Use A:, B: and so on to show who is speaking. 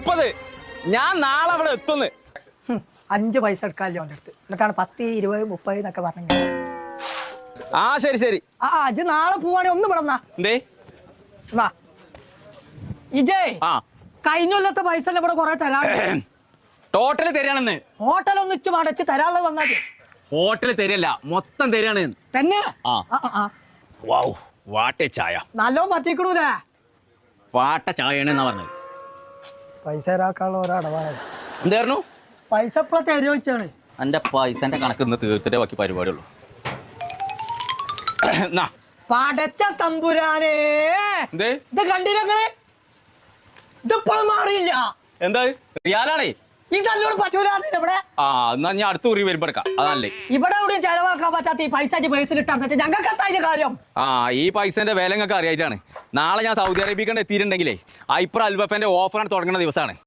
A: 30. ഞാൻ നാളെ അവിടെ എത്തുന്നു.
B: 5 പൈസ എടുക്കാല്ലോ അവൻ്റെ അടുത്ത്. എന്നിട്ടാണ് 10, 20, 30 എന്നൊക്കെ പറഞ്ഞു.
A: ആ ശരി.
B: അജ് നാളെ പോവാണെങ്കിൽ ഒന്ന് വിടന്നാ.
A: എന്തേ
B: ഇജേ
A: ആ
B: കഴിഞ്ഞ കൊല്ലത്തെ പൈസ ഇവിടെ കുറെ തരാണ്.
A: ടോട്ടല് തരാണെന്ന്.
B: ഹോട്ടലൊന്നും ഇച്ച് മടച്ച് തരാനുള്ളത് തന്നാല്.
A: ഹോട്ടല് തരല്ല, മൊത്തം തരാണ്
B: തന്നെ.
A: വൗ വാട്ട ചായ.
B: നല്ലോ പറ്റിക്കണൂലേ.
A: വാട്ട ചായയാണ് എന്നാ പറഞ്ഞത്.
B: പൈസ തരാക്കാനുള്ള ഒരടവാണ്.
A: എന്തായിരുന്നു
B: പൈസ എപ്പോഴാ തരുമോ വെച്ചാണ്.
A: എന്റെ പൈസന്റെ കണക്ക് ഇന്ന് തീർത്തിട്ടേ ബാക്കി പരിപാടിയുള്ളൂ.
B: പടച്ച തമ്പുരാനേ, ഇത് കണ്ടില്ലേ? ഇതിപ്പോഴും മാറിയില്ല.
A: എന്താ റിയാലാണേ
B: ഈ നല്ലോണം പശുവിലാണ് ഇവിടെ.
A: എന്നാ ഞാൻ അടുത്ത കുറി വരുമ്പോ എടുക്കാം. അതല്ലേ
B: ഇവിടെ എവിടെയും ചെലവാക്കാൻ പറ്റാത്ത ഈ പൈസ പേഴ്സിലിട്ട് ഞങ്ങൾക്ക് എത്താതിന്റെ കാര്യം.
A: ഈ പൈസന്റെ വില നിങ്ങൾക്ക് അറിയായിട്ടാണ്. നാളെ ഞാൻ സൗദി അറേബ്യക്ക് എത്തിയിട്ടുണ്ടെങ്കിലേ ഐപ്പർ അൽബഫന്റെ ഓഫറാണ് തുടങ്ങുന്ന ദിവസമാണ്.